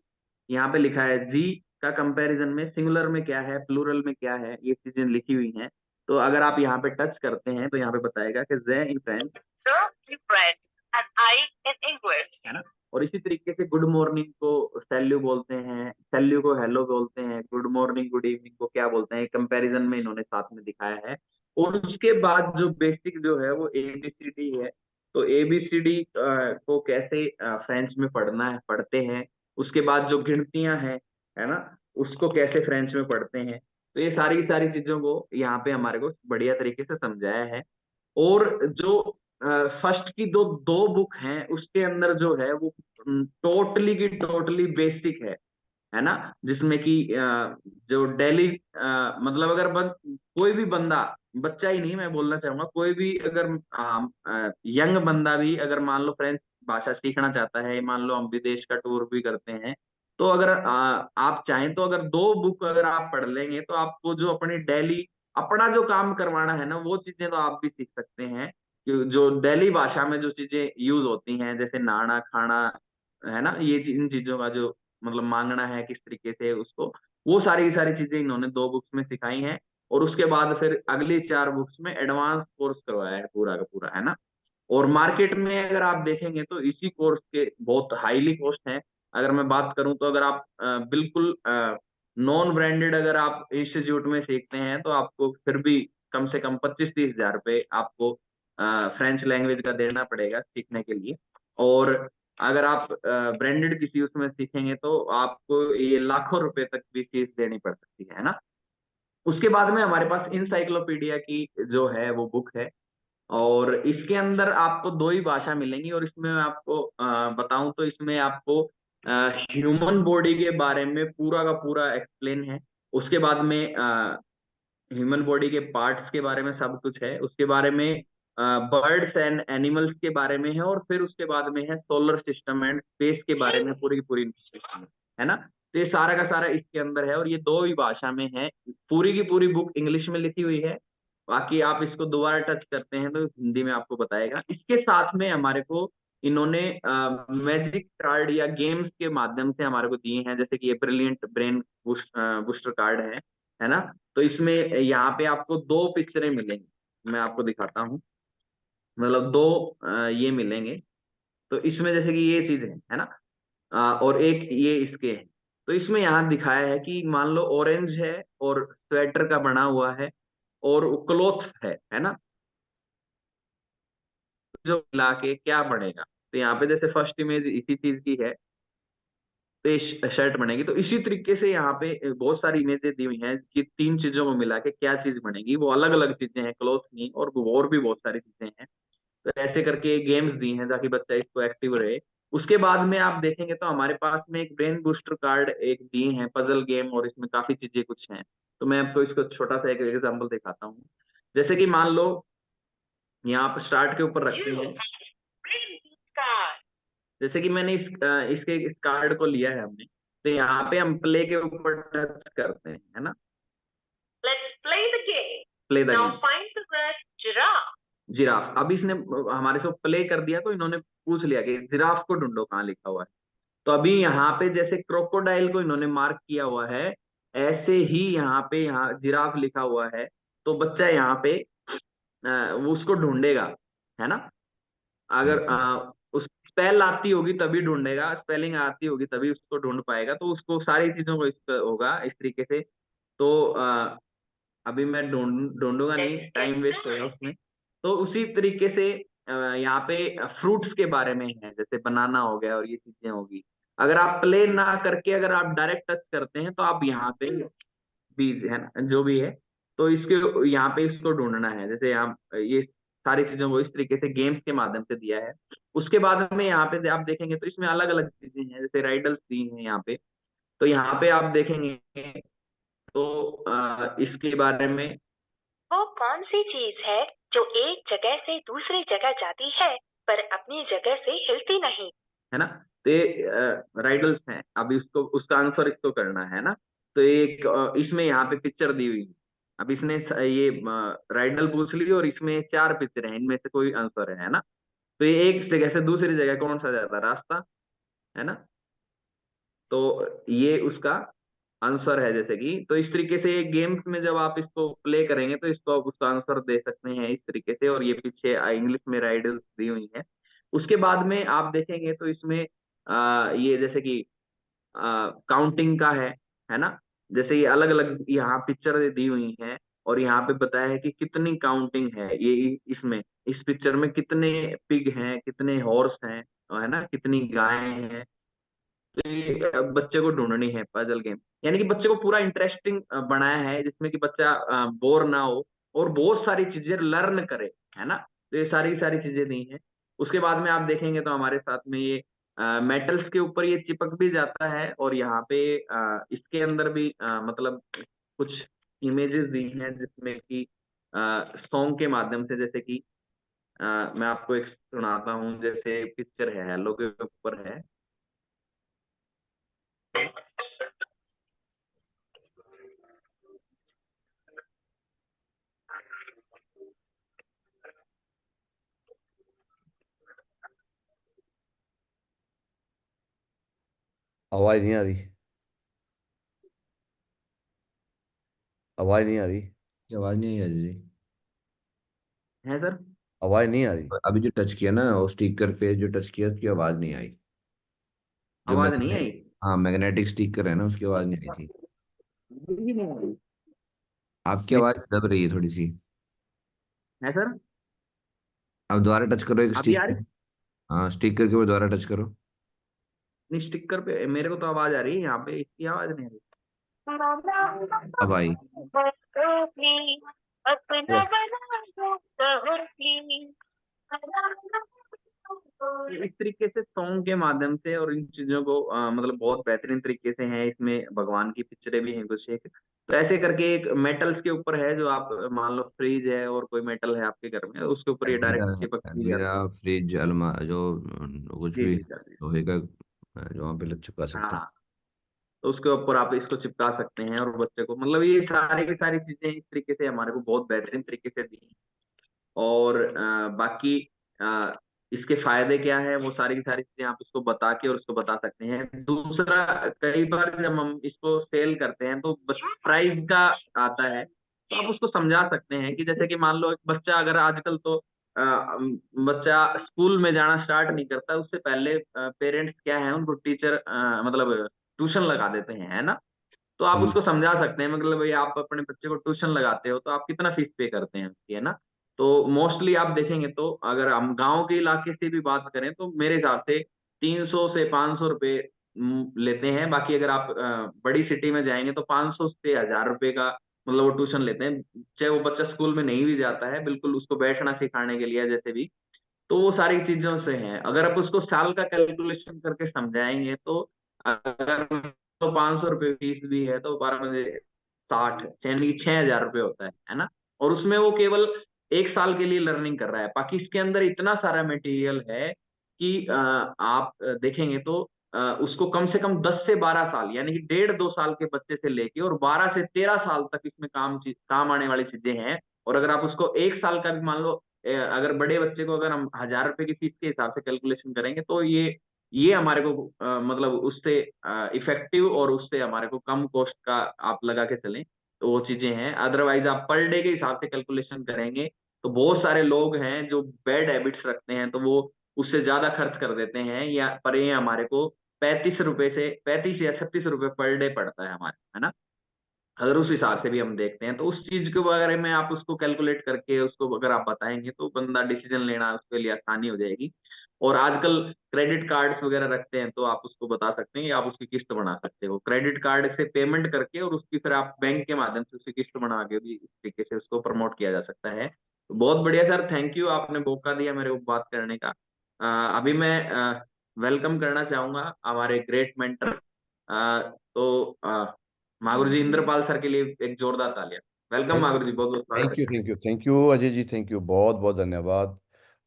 यहाँ पे लिखा है जी का कंपैरिजन में सिंगुलर में क्या है, प्लूरल में क्या है, ये चीजें लिखी हुई हैं। तो अगर आप यहाँ पे टच करते हैं तो यहाँ पे बताएगा कि जे in French, The in French and I in English. है ना। और इसी तरीके से गुड मॉर्निंग को सैल्यू बोलते हैं, सैल्यू को हेलो बोलते हैं, गुड मॉर्निंग गुड इवनिंग को क्या बोलते हैं, कंपैरिजन में इन्होंने साथ में दिखाया है। और उसके बाद जो बेसिक जो है वो एबीसीडी है। तो एबीसीडी को कैसे फ्रेंच में पढ़ना है, पढ़ते हैं। उसके बाद जो गिनतियां हैं, है ना, उसको कैसे फ्रेंच में पढ़ते हैं। तो ये सारी सारी चीजों को यहाँ पे हमारे को बढ़िया तरीके से समझाया है। और जो फर्स्ट की दो दो बुक हैं उसके अंदर जो है वो टोटली की टोटली बेसिक है ना। जिसमें कि जो डेली मतलब अगर कोई भी बंदा, बच्चा ही नहीं मैं बोलना चाहूंगा, कोई भी अगर यंग बंदा भी अगर मान लो फ्रेंच भाषा सीखना चाहता है, मान लो हम विदेश का टूर भी करते हैं, तो अगर आप चाहें तो अगर 2 बुक अगर आप पढ़ लेंगे तो आपको जो अपनी डेली अपना जो काम करवाना है ना, वो चीजें तो आप भी सीख सकते हैं। जो डेली भाषा में जो चीजें यूज होती हैं, जैसे नहाना खाना, है ना, ये इन चीजों का जो मतलब मांगना है किस तरीके से उसको, वो सारी की सारी चीजें इन्होंने 2 बुक्स में सिखाई हैं। और उसके बाद फिर अगली 4 बुक्स में एडवांस कोर्स करवाया है पूरा का पूरा, है ना। और मार्केट में अगर आप देखेंगे तो इसी कोर्स के बहुत हाईली कॉस्ट है। अगर मैं बात करूं तो अगर आप बिल्कुल नॉन ब्रांडेड अगर आप इंस्टीट्यूट में सीखते हैं तो आपको फिर भी कम से कम 25-30 हजार रुपये आपको फ्रेंच लैंग्वेज का देना पड़ेगा सीखने के लिए। और अगर आप ब्रांडेड किसी उसमें सीखेंगे तो आपको ये लाखों रुपए तक भी फीस देनी पड़ सकती है ना। उसके बाद में हमारे पास इंसाइक्लोपीडिया की जो है वो बुक है। और इसके अंदर आपको 2 ही भाषा मिलेंगी। और इसमें मैं आपको बताऊं तो इसमें आपको ह्यूमन बॉडी के बारे में पूरा का पूरा एक्सप्लेन है। उसके बाद में ह्यूमन बॉडी के पार्ट्स के बारे में सब कुछ है। उसके बारे में बर्ड्स एंड एनिमल्स के बारे में है। और फिर उसके बाद में है सोलर सिस्टम एंड स्पेस के बारे में पूरी की पूरी information है ना। तो ये सारा का सारा इसके अंदर है और ये दो ही भाषा में है। पूरी की पूरी बुक इंग्लिश में लिखी हुई है। बाकी आप इसको दोबारा टच करते हैं तो हिंदी में आपको बताएगा। इसके साथ में हमारे को इन्होंने मैजिक कार्ड या गेम्स के माध्यम से हमारे को दिए हैं, जैसे कि ये ब्रिलियंट ब्रेन बूस्टर कार्ड है ना। तो इसमें यहाँ पे आपको दो पिक्चरें मिलेंगी, मैं आपको दिखाता हूँ। मतलब दो ये मिलेंगे। तो इसमें जैसे कि ये चीज है ना। और एक ये इसके है। तो इसमें यहाँ दिखाया है कि मान लो ऑरेंज है और स्वेटर का बना हुआ है और क्लोथ है ना। जो मिला के क्या बनेगा, तो यहाँ पे जैसे फर्स्ट इमेज इसी चीज की है, तो ये शर्ट बनेगी। तो इसी तरीके से यहाँ पे बहुत सारी इमेजें दी हुई हैं कि तीन चीजों को मिला के क्या चीज बनेगी। वो अलग अलग चीजें हैं, क्लोथ नहीं, और भी बहुत सारी चीजें हैं। तो ऐसे करके गेम्स दी हैं ताकि बच्चा इसको एक्टिव रहे। उसके बाद में आप देखेंगे तो हमारे पास में एक ब्रेन बूस्टर कार्ड एक दिए हैं, पजल गेम, और इसमें काफी चीजें कुछ हैं। तो मैं आपको इसको छोटा सा एक एग्जांपल दिखाता हूँ। जैसे कि मान लो यहाँ पर स्टार्ट के ऊपर रखते हैं। जैसे कि मैंने इसके इस कार्ड को लिया है हमने, तो यहाँ पे हम प्ले के ऊपर टच करते हैं, है ना। Let's play the game, play the game, find the word giraffe. Giraffe, अब इसने हमारे से प्ले कर दिया तो इन्होंने पूछ लिया कि जिराफ को ढूंढो कहाँ लिखा हुआ है। तो अभी यहाँ पे जैसे क्रोकोडाइल को इन्होंने मार्क किया हुआ है, ऐसे ही यहाँ पे यहाँ जिराफ लिखा हुआ है। तो बच्चा यहाँ पे वो उसको ढूंढेगा, है ना। अगर उस स्पेल आती होगी तभी ढूंढेगा, स्पेलिंग आती होगी तभी उसको ढूंढ पाएगा। तो उसको सारी चीजों को इस होगा इस तरीके से। तो अभी मैं ढूंढूंगा नहीं, टाइम वेस्ट होगा उसमें। तो उसी तरीके से यहाँ पे फ्रूट्स के बारे में है, जैसे बनाना हो गया और ये चीजें होगी। अगर आप प्ले ना करके अगर आप डायरेक्ट टच करते हैं तो आप यहाँ पे बीज है ना जो भी है, तो इसके यहाँ पे इसको ढूंढना है। जैसे यहाँ ये सारी चीजों को इस तरीके से गेम्स के माध्यम से दिया है। उसके बाद में यहाँ पे आप देखेंगे तो इसमें अलग अलग चीजें हैं, जैसे राइडल्स दी हैं यहाँ पे। तो यहाँ पे आप देखेंगे तो इसके बारे में, वो कौन सी चीज है जो एक जगह से दूसरी जगह जाती है पर अपनी जगह से हिलती नहीं, है ना। तो ये राइडल्स हैं। अभी उसको उसका आंसर इसको करना है ना। तो एक इसमें यहाँ पे पिक्चर दी हुई है। अब इसने ये राइडल पूछ ली और इसमें चार पिक्चर हैं, इनमें से कोई आंसर है ना। तो ये एक जगह से दूसरी जगह कौन सा जाता है, रास्ता, है ना। तो ये उसका आंसर है। जैसे कि तो इस तरीके से गेम्स में जब आप इसको प्ले करेंगे तो इसको आप उसका आंसर दे सकते हैं इस तरीके से। और ये पीछे इंग्लिश में राइडल्स दी हुई है। उसके बाद में आप देखेंगे तो इसमें ये जैसे कि काउंटिंग का है ना। जैसे ये अलग अलग यहाँ पिक्चर दी हुई हैं और यहाँ पे बताया है कि कितनी काउंटिंग है ये इसमें, इस पिक्चर में कितने पिग हैं, कितने हॉर्स हैं, है ना, कितनी गायें हैं। तो ये बच्चे को ढूंढनी है पजल गेम। यानी कि बच्चे को पूरा इंटरेस्टिंग बनाया है जिसमें कि बच्चा बोर ना हो और बहुत सारी चीजें लर्न करे, है ना। तो ये सारी सारी चीजें दी हैं। उसके बाद में आप देखेंगे तो हमारे साथ में ये मेटल्स के ऊपर ये चिपक भी जाता है। और यहाँ पे इसके अंदर भी मतलब कुछ इमेजेस दी हैं जिसमें कि सॉन्ग के माध्यम से, जैसे कि मैं आपको एक सुनाता हूँ। जैसे पिक्चर है हेलो के ऊपर है। आवाज नहीं आ रही। आवाज नहीं आ रही। की आवाज नहीं आई जी। है सर। आवाज नहीं आ रही। अभी जो टच किया ना वो स्टिकर पे जो टच किया उसकी आवाज नहीं आई। जो आवाज नहीं मैग्नेटिक, आई। हाँ मैग्नेटिक स्टिकर है ना उसकी आवाज नहीं आई थी। बिल्कुल नहीं आई। आपकी नहीं, आवाज दब रही है थोड़ी सी। है सर। अब दोबारा टच करो एक अभी आ रही। स्टिकर। हाँ स्टिकर के ऊपर दोबारा टच करो। नहीं, स्टिकर पे मेरे को तो आवाज आ रही है, यहाँ पे इसकी आवाज नहीं आ रही। अब आई। तो इस तरीके से सॉन्ग के माध्यम से और इन चीजों को मतलब बहुत बेहतरीन तरीके से है। इसमें भगवान की पिक्चरें भी हैं कुछ एक। तो ऐसे करके एक मेटल्स के ऊपर है, जो आप मान लो फ्रिज है और कोई मेटल है आपके घर में, उसके ऊपर ये अलमीरा, डायरेक्ट चिपक भी अलमीरा, जाती है। फ्रिज, अलमा जो कुछ जी भी जी सर। लोहे का जो वहाँ पे लग चिपका सकते हैं। हाँ तो उसके ऊपर आप इसको चिपका सकते हैं और बच्चे को, मतलब ये सारी की सारी चीजें इस तरीके से हमारे को बहुत बेहतरीन तरीके से दी हैं। और बाकी अ, इसके फायदे क्या है वो सारी की सारी चीजें आप उसको बता के और उसको बता सकते हैं। दूसरा, कई बार जब हम इसको सेल करते हैं तो प्राइस का आता है, तो आप उसको समझा सकते हैं कि जैसे कि मान लो एक बच्चा, अगर आजकल तो बच्चा स्कूल में जाना स्टार्ट नहीं करता, उससे पहले पेरेंट्स क्या है उनको टीचर मतलब ट्यूशन लगा देते हैं, है ना। तो आप उसको समझा सकते हैं, मतलब भाई आप अपने बच्चे को ट्यूशन लगाते हो तो आप कितना फीस पे करते हैं उसकी, है ना। तो मोस्टली आप देखेंगे तो अगर हम गांव के इलाके से भी बात करें तो मेरे हिसाब से 300 से 500 रुपए लेते हैं। बाकी अगर आप बड़ी सिटी में जाएंगे तो 500 से 1000 रुपए का मतलब वो ट्यूशन लेते हैं, चाहे वो बच्चा स्कूल में नहीं भी जाता है, बिल्कुल उसको बैठना सिखाने के लिए जैसे भी। तो वो सारी चीजों से हैं। अगर आप उसको साल का कैलकुलेशन करके समझाएंगे तो अगर तो 500 रुपये फीस भी है तो 12 में 60, यानी कि 6,000 रुपये होता है ना। और उसमें वो केवल एक साल के लिए लर्निंग कर रहा है। बाकी इसके अंदर इतना सारा मटेरियल है कि आप देखेंगे तो उसको कम से कम 10 से 12 साल, यानी कि 1.5-2 साल के बच्चे से लेके और 12 से 13 साल तक इसमें काम आने वाली चीजें हैं। और अगर आप उसको एक साल का भी मान लो, अगर बड़े बच्चे को अगर हम 1,000 रुपए की फीस के हिसाब से कैलकुलेशन करेंगे तो ये हमारे को मतलब उससे इफेक्टिव और उससे हमारे को कम कॉस्ट का आप लगा के चलें, तो वो चीजें हैं। अदरवाइज आप पर डे के हिसाब से कैलकुलेशन करेंगे तो बहुत सारे लोग हैं जो बैड हैबिट्स रखते हैं, तो वो उससे ज्यादा खर्च कर देते हैं। या पर ये हमारे को 35 या 36 रुपए पर डे पड़ता है हमारे, है ना। अगर उस हिसाब से भी हम देखते हैं तो उस चीज के बारे में आप उसको कैलकुलेट करके उसको अगर आप बताएंगे तो बंदा डिसीजन लेना उसके लिए आसानी हो जाएगी। और आजकल क्रेडिट कार्ड्स वगैरह रखते हैं तो आप उसको बता सकते हैं या आप उसकी किस्त बना सकते हो क्रेडिट कार्ड से पेमेंट करके, और उसकी फिर आप बैंक के माध्यम से उसकी किस्त बना के भी इस तरीके से उसको प्रमोट किया जा सकता है। तो बहुत बढ़िया सर, थैंक यू, आपने मौका दिया मेरे को बात करने का। अभी मैं वेलकम करना चाहूंगा हमारे ग्रेट मेंटर, तो मागुर जी, इंद्रपाल सर के लिए एक जोरदार तालियां। वेलकम थैंक मागुर जी, बहुत बहुत स्वागत थैंक यू है। Thank you thank you Ajay ji, thank you, बहुत बहुत धन्यवाद।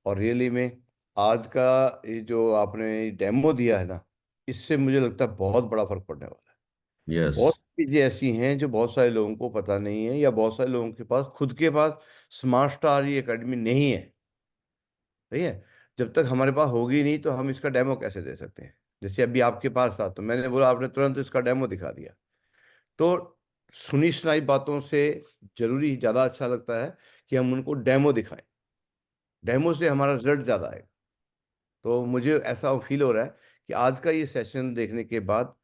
और रियली में आज का ये जो आपने डेमो दिया है ना, इससे मुझे लगता है बहुत बड़ा फर्क पड़ने वाला है। यस। बहुत सी चीजें ऐसी हैं जो बहुत सारे लोगों को पता नहीं है, या बहुत सारे लोगों के पास खुद के पास स्मार्ट स्टार ये एकेडमी नहीं है। सही है। जब तक हमारे पास होगी नहीं तो हम इसका डेमो कैसे दे सकते हैं। जैसे अभी आपके पास था तो मैंने बोला, आपने तुरंत इसका डेमो दिखा दिया। तो सुनी सुनाई बातों से जरूरी ज़्यादा अच्छा लगता है कि हम उनको डेमो दिखाएं। डेमो से हमारा रिजल्ट ज़्यादा आएगा। तो मुझे ऐसा फील हो रहा है कि आज का ये सेशन देखने के बाद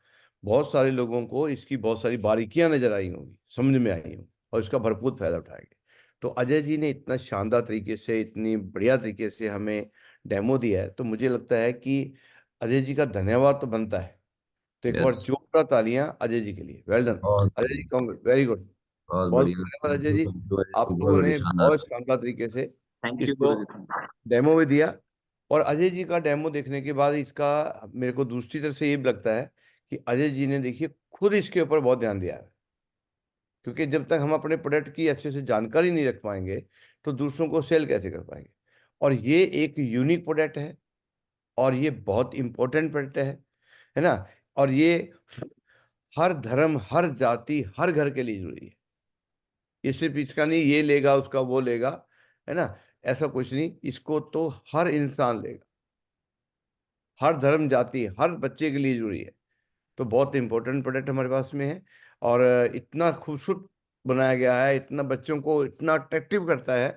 बहुत सारे लोगों को इसकी बहुत सारी बारीकियां नजर आई होंगी, समझ में आई होंगी, और इसका भरपूर फायदा उठाएंगे। तो अजय जी ने इतना शानदार तरीके से, इतनी बढ़िया तरीके से हमें डेमो दिया है, तो मुझे लगता है कि अजय जी का धन्यवाद तो बनता है। तो एक बार यस। जोरदार तालियां अजय जी के लिए। वेल डन बहुत अजय जी, कांग्रेस, वेरी गुड। बहुत बहुत बढ़िया। धन्यवाद अजय थैंक जी। यू अजय आप जी, बहुत लोगों बढ़िया, ने शानदार। बहुत शानदार तरीके से थैंक यू इसको गुरु जी, थैंक यू। डेमो भी दिया। और अजय जी का डेमो देखने के बाद इसका मेरे को दूसरी तरफ से ये भी लगता है कि अजय जी ने, देखिए, खुद इसके ऊपर बहुत ध्यान दिया है। क्योंकि जब तक हम अपने प्रोडक्ट की अच्छे से जानकारी नहीं रख पाएंगे तो दूसरों को सेल कैसे कर पाएंगे। और ये एक यूनिक प्रोडक्ट है, और ये बहुत इंपॉर्टेंट प्रोडक्ट है ना। और ये हर धर्म, हर जाति, हर घर के लिए जरूरी है। ये सिर्फ इसका नहीं, ये लेगा उसका वो लेगा, है ना, ऐसा कुछ नहीं। इसको तो हर इंसान लेगा, हर धर्म जाति, हर बच्चे के लिए जरूरी है। तो बहुत इंपॉर्टेंट प्रोडक्ट हमारे पास में है। और इतना खूबसूरत बनाया गया है, इतना बच्चों को इतना अट्रैक्टिव करता है।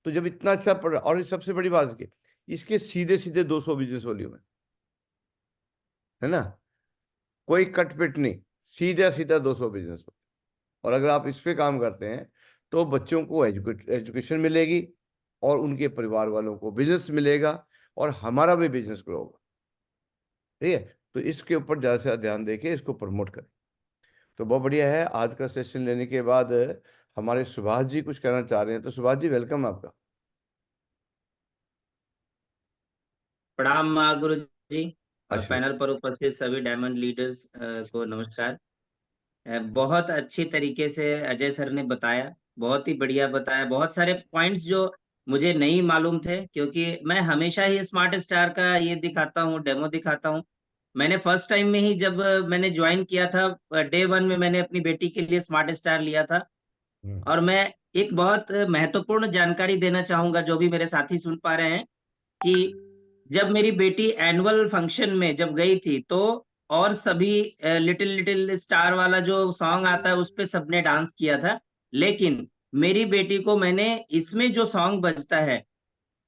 तो जब इतना अच्छा और सबसे बड़ी बात है कि इसके सीधे सीधे 200 बिजनेस वॉल्यूम है ना। कोई कटपिट नहीं, सीधा सीधा 200 बिजनेस। और अगर आप इस पे काम करते हैं तो बच्चों को एजुकेशन मिलेगी, और उनके परिवार वालों को बिजनेस मिलेगा, और हमारा भी बिजनेस ग्रो होगा। ठीक है। तो इसके ऊपर ज़्यादा से ज़्यादा ध्यान देके इसको प्रमोट करें। तो बहुत बढ़िया है। आज का सेशन लेने के बाद हमारे सुभाष जी कुछ कहना चाह रहे हैं, तो सुभाष जी, वेलकम आपका। प्रणाम गुरु जी। आशीर्वाद। पैनल पर उपस्थित सभी डायमंड लीडर्स को नमस्कार। बहुत अच्छी तरीके से अजय सर ने बताया, बहुत ही बढ़िया बताया। बहुत सारे पॉइंट्स जो मुझे नहीं मालूम थे, क्योंकि मैं हमेशा ही स्मार्ट स्टार का ये दिखाता हूँ, डेमो दिखाता हूँ, मैंने फर्स्ट टाइम में ही जब मैंने ज्वाइन किया था, डे 1 में मैंने अपनी बेटी के लिए स्मार्ट स्टार लिया था। और मैं एक बहुत महत्वपूर्ण जानकारी देना चाहूंगा, जो भी मेरे साथी सुन पा रहे हैं, कि जब मेरी बेटी एनुअल फंक्शन में जब गई थी, तो और सभी लिटिल लिटिल स्टार वाला जो सॉन्ग आता है उस पे सबने डांस किया था, लेकिन मेरी बेटी को मैंने इसमें जो सॉन्ग बजता है,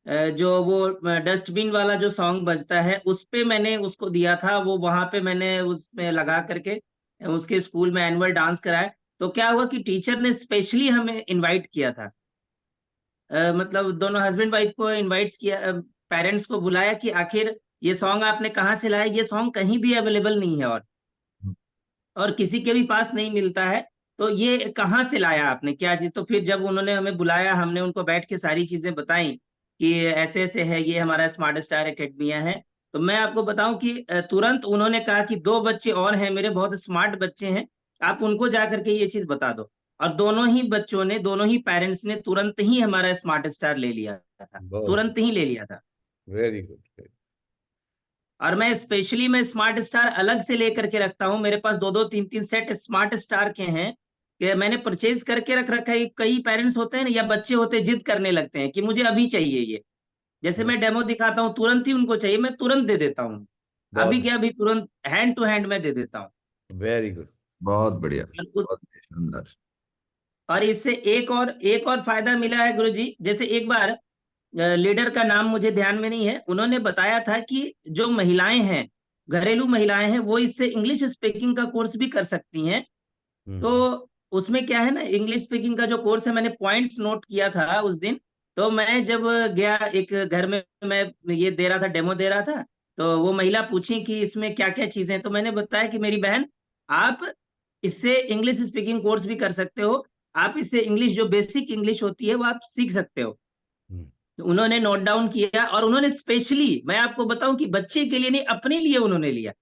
जो वो डस्टबिन वाला जो सॉन्ग बजता है, उस पे मैंने उसको दिया था। वो वहां पे मैंने उसमें लगा करके उसके स्कूल में एनुअल डांस कराया। तो क्या हुआ कि टीचर ने स्पेशली हमें इनवाइट किया था, मतलब दोनों हस्बैंड वाइफ को इनवाइट्स किया, पेरेंट्स को बुलाया कि आखिर ये सॉन्ग आपने कहाँ से लाया, ये सॉन्ग कहीं भी अवेलेबल नहीं है और किसी के भी पास नहीं मिलता है, तो ये कहाँ से लाया आपने, क्या चीज। तो फिर जब उन्होंने हमें बुलाया, हमने उनको बैठ के सारी चीजें बताई कि ऐसे ऐसे है, ये हमारा स्मार्ट स्टार एकेडमिया है। तो मैं आपको बताऊं कि तुरंत उन्होंने कहा कि 2 बच्चे और हैं मेरे, बहुत स्मार्ट बच्चे हैं, आप उनको जा करके ये चीज बता दो। और दोनों ही बच्चों ने, दोनों ही पेरेंट्स ने तुरंत ही हमारा स्मार्ट स्टार ले लिया था, बहुत तुरंत ही ले लिया था। Very good. और मैं स्मार्ट स्टार अलग से लेकर के रखता हूँ, मेरे पास 2-2 3-3 सेट स्मार्ट स्टार के हैं, कि मैंने परचेज करके रख रखा है। कई पेरेंट्स होते हैं ना, या बच्चे होते हैं, जिद करने लगते हैं कि मुझे अभी चाहिए ये। जैसे मैं डेमो दिखाता हूँ, तुरंत ही उनको चाहिए, मैं तुरंत दे देता हूँ। अभी बहुत क्या, अभी तुरंत हैंड टू हैंड मैं दे देता हूँ। Very good. बहुत बढ़िया, और बहुत शानदार। इससे एक और फायदा मिला है गुरुजी। जैसे एक बार लीडर का नाम मुझे ध्यान में नहीं है, उन्होंने बताया था कि जो महिलाएं हैं, घरेलू महिलाएं हैं, वो इससे इंग्लिश स्पीकिंग का कोर्स भी कर सकती हैं। तो उसमें क्या है ना, इंग्लिश स्पीकिंग का जो कोर्स है, मैंने पॉइंट्स नोट किया था उस दिन। तो मैं जब गया एक घर में, मैं ये दे रहा था, डेमो दे रहा था, तो वो महिला पूछी कि इसमें क्या क्या चीजें हैं। तो मैंने बताया कि मेरी बहन, आप इससे इंग्लिश स्पीकिंग कोर्स भी कर सकते हो, आप इससे इंग्लिश, जो बेसिक इंग्लिश होती है, वो आप सीख सकते हो। तो उन्होंने नोट डाउन किया, और उन्होंने स्पेशली, मैं आपको बताऊं कि बच्चे के लिए नहीं, अपने लिए उन्होंने लिया।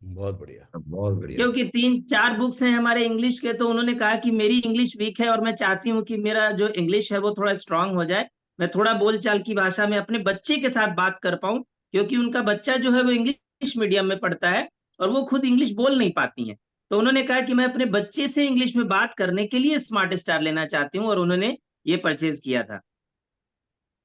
बहुत बढ़िया। बहुत बढ़िया। क्योंकि 3-4 बुक्स हैं हमारे इंग्लिश के, तो उन्होंने कहा कि मेरी इंग्लिश वीक है और मैं चाहती हूँ कि मेरा जो इंग्लिश है वो थोड़ा स्ट्रांग हो जाए, मैं थोड़ा बोलचाल की भाषा में अपने बच्चे के साथ बात कर पाऊं, क्योंकि उनका बच्चा जो है वो इंग्लिश मीडियम में पढ़ता है और वो खुद इंग्लिश बोल नहीं पाती हैं। तो उन्होंने कहा कि मैं अपने बच्चे से इंग्लिश में बात करने के लिए स्मार्ट स्टार लेना चाहती हूँ, और उन्होंने ये परचेज किया था।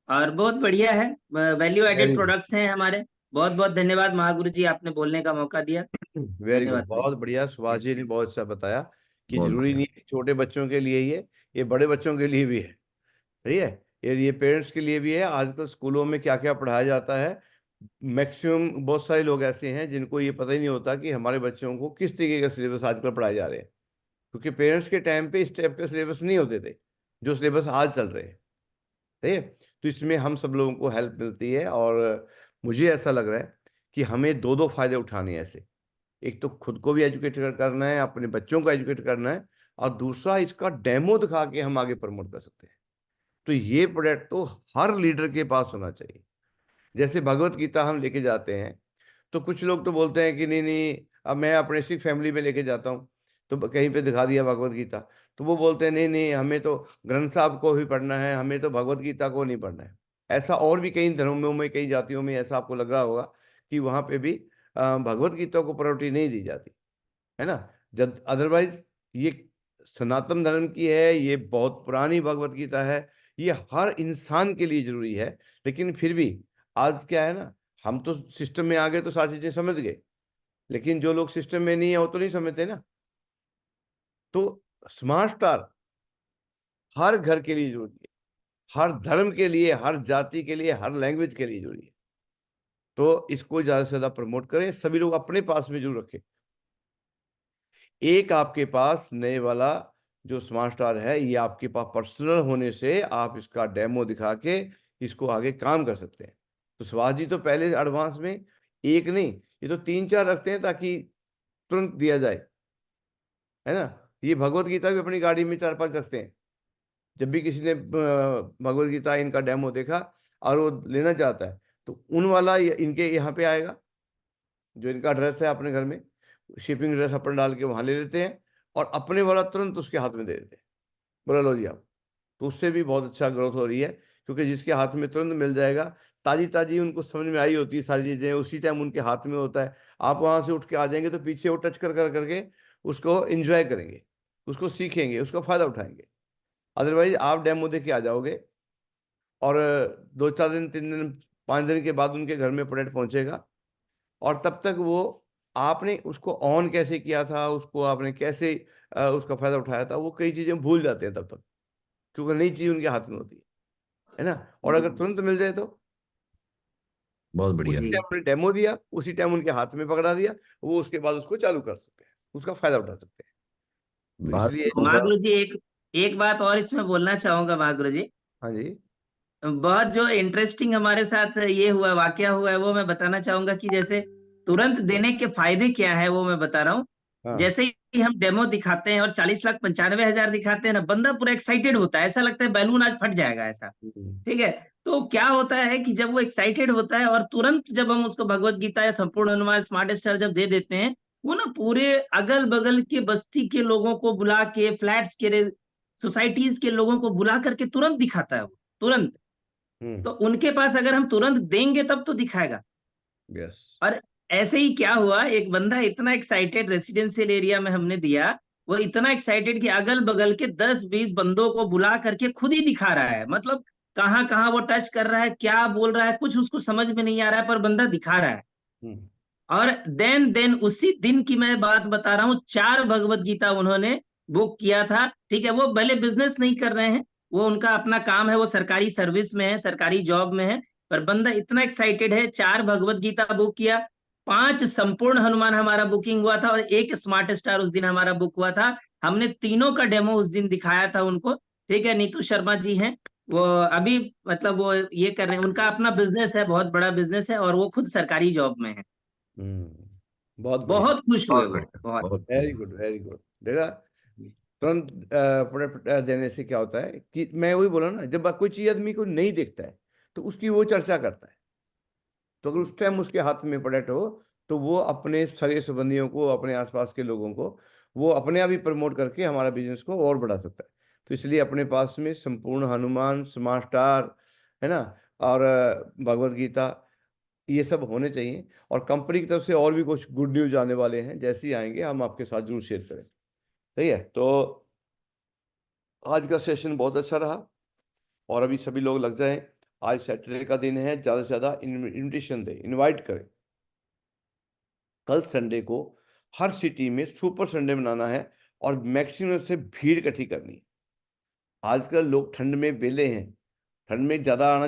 और बहुत बढ़िया है, value added very good. Products हैं हमारे। बहुत बहुत धन्यवाद महागुरु जी, आपने बोलने का मौका दिया। वेरी गुड, धन्यवाद भाई। बहुत बढ़िया। सुभाष जी ने बहुत अच्छा बताया कि बहुत जरूरी बढ़िया। नहीं है कि छोटे बच्चों के लिए ही है, ये बड़े बच्चों के लिए भी है। सही है। ये पेरेंट्स के लिए भी है। आजकल स्कूलों में क्या क्या पढ़ाया जाता है, मैक्सिमम बहुत सारे लोग ऐसे हैं जिनको ये पता ही नहीं होता कि हमारे बच्चों को किस तरीके का सिलेबस आजकल पढ़ाए जा रहे हैं, क्योंकि पेरेंट्स के टाइम पे इस टाइप के सिलेबस नहीं होते थे जो सिलेबस आज चल रहे हैं। सही है। तो इसमें हम सब लोगों को हेल्प मिलती है, और मुझे ऐसा लग रहा है कि हमें दो दो फायदे उठाने हैं ऐसे। एक तो खुद को भी एजुकेट करना है, अपने बच्चों को एजुकेट करना है, और दूसरा इसका डेमो दिखा के हम आगे प्रमोट कर सकते हैं। तो ये प्रोडक्ट तो हर लीडर के पास होना चाहिए। जैसे भगवत गीता हम लेके जाते हैं, तो कुछ लोग तो बोलते हैं कि नहीं नहीं, अब मैं अपने सिख फैमिली में लेके जाता हूँ, तो कहीं पे दिखा दिया भगवत गीता, तो वो बोलते हैं नहीं नहीं, हमें तो ग्रंथ साहब को ही पढ़ना है, हमें तो भगवत गीता को नहीं पढ़ना है। ऐसा और भी कई धर्मों में, कई जातियों में ऐसा आपको लग रहा होगा कि वहाँ पे भी भगवत गीता को प्रायोरिटी नहीं दी जाती है ना। जब अदरवाइज ये सनातन धर्म की है, ये बहुत पुरानी भगवत गीता है, ये हर इंसान के लिए जरूरी है। लेकिन फिर भी आज क्या है ना, हम तो सिस्टम में आ गए तो सारी चीजें समझ गए, लेकिन जो लोग सिस्टम में नहीं है वो तो नहीं समझते ना। तो स्मार्ट स्टार हर घर के लिए जरूरी है, हर धर्म के लिए, हर जाति के लिए, हर लैंग्वेज के लिए जरूरी है। तो इसको ज्यादा से ज्यादा प्रमोट करें, सभी लोग अपने पास में जरूर रखें। एक आपके पास नए वाला जो स्मार्ट स्टार है, ये आपके पास पर्सनल होने से आप इसका डेमो दिखा के इसको आगे काम कर सकते हैं। तो सुभाष जी तो पहले एडवांस में एक नहीं, ये तो 3-4 रखते हैं ताकि तुरंत दिया जाए, है ना। ये भगवत गीता भी अपनी गाड़ी में 4-5 रखते हैं। जब भी किसी ने भगवत गीता इनका डेमो देखा और वो लेना चाहता है, तो उन वाला इनके यहाँ पे आएगा, जो इनका एड्रेस है अपने घर में, शिपिंग एड्रेस अपन डाल के वहां ले लेते हैं, और अपने वाला तुरंत उसके हाथ में दे देते हैं, बोला लो जी आप। तो उससे भी बहुत अच्छा ग्रोथ हो रही है, क्योंकि जिसके हाथ में तुरंत मिल जाएगा, ताजी ताजी उनको समझ में आई होती है सारी चीजें, उसी टाइम उनके हाथ में होता है। आप वहां से उठ के आ जाएंगे तो पीछे वो टच कर कर करके उसको एंजॉय करेंगे, उसको सीखेंगे, उसका फायदा उठाएंगे। अदरवाइज आप डेमो दे के आ जाओगे और 2 4 दिन 3 दिन 5 दिन के बाद उनके घर में प्रोडक्ट पहुंचेगा, और तब तक वो आपने उसको ऑन कैसे किया था, उसको आपने कैसे उसका फायदा उठाया था, वो कई चीजें भूल जाते हैं तब तक, क्योंकि नई चीज उनके हाथ में होती है ना। और अगर तुरंत मिल जाए तो बहुत बढ़िया। उसी जी टाइम हमने डेमो दिया, उसी टाइम उनके हाथ में पकड़ा दिया, वो उसके बाद उसको चालू कर सकते हैं, उसका फायदा उठा सकते हैं। तो बात इसलिए महागुरु जी, एक एक बात और इसमें बोलना चाहूंगा महागुरु जी। हाँ जी। बहुत जो इंटरेस्टिंग हमारे साथ ये हुआ, वाकया हुआ है, वो मैं बताना चाहूंगा कि जैसे तुरंत देने के फायदे क्या है वो मैं बता रहा हूँ। हाँ। जैसे ही हम डेमो दिखाते हैं और 40,95,000 दिखाते हैं ना, बंदा पूरा एक्साइटेड होता है, ऐसा लगता है बैलून आज फट जाएगा ऐसा। हम्म। ठीक है। तो क्या होता है कि जब वो एक्साइटेड होता है और तुरंत जब हम उसको भगवत गीता या संपूर्ण हनुमान स्मार्ट स्टार जब दे देते हैं, वो ना पूरे अगल बगल के बस्ती के लोगों को बुला के, फ्लैट्स के, सोसाइटीज के लोगों को बुला करके तुरंत दिखाता है वो, तुरंत। तो उनके पास अगर हम तुरंत देंगे तब तो दिखाएगा। यस। और ऐसे ही क्या हुआ, एक बंदा इतना एक्साइटेड, रेसिडेंशियल एरिया में हमने दिया, वो इतना एक्साइटेड कि अगल बगल के 10-20 बंदों को बुला करके खुद ही दिखा रहा है। मतलब कहाँ कहाँ वो टच कर रहा है, क्या बोल रहा है, कुछ उसको समझ में नहीं आ रहा है, पर बंदा दिखा रहा है। हम्म। और देन उसी दिन की मैं बात बता रहा हूँ, 4 भगवत गीता उन्होंने बुक किया था। ठीक है, वो भले बिजनेस नहीं कर रहे हैं, वो उनका अपना काम है, वो सरकारी सर्विस में है, सरकारी जॉब में है, पर बंदा इतना एक्साइटेड है, 4 भगवत गीता बुक किया, 5 संपूर्ण हनुमान हमारा बुकिंग हुआ था, और 1 स्मार्ट स्टार उस दिन हमारा बुक हुआ था। हमने तीनों का डेमो उस दिन दिखाया था उनको। ठीक है, नीतू शर्मा जी हैं वो, अभी मतलब वो ये कर रहे हैं, उनका अपना बिजनेस है, बहुत बड़ा बिजनेस है, और वो खुद सरकारी जॉब में है। बहुत बढ़िया। बहुत खुश हुए बहुत वो, बढ़िया, बहुत। बहुत वेरी गुड, वेरी गुड। देखा, तुरंत प्रोडक्ट देने से क्या होता है कि मैं वही बोला ना, जब कोई चीज आदमी को नहीं देखता है तो उसकी वो चर्चा करता है। तो अगर उस टाइम उसके हाथ में प्रोडक्ट हो तो वो अपने सगे संबंधियों को, अपने आसपास के लोगों को वो अपने आप ही प्रमोट करके हमारा बिजनेस को और बढ़ा सकता है। तो इसलिए अपने पास में संपूर्ण हनुमान, स्मार्ट स्टार, है ना, और भगवत गीता, ये सब होने चाहिए। और कंपनी की तरफ से और भी कुछ गुड न्यूज आने वाले हैं, जैसे ही आएंगे हम आपके साथ जरूर शेयर करें। सही है। तो आज का सेशन बहुत अच्छा रहा, और अभी सभी लोग लग जाएं। आज सैटरडे का दिन है, ज़्यादा से ज़्यादा इनविटेशन दें, इनवाइट करें। कल संडे को हर सिटी में सुपर संडे मनाना है, और मैक्सिमम से भीड़ इकट्ठी करनी है। आजकल लोग ठंड में बेले हैं, ठंड में ज़्यादा आना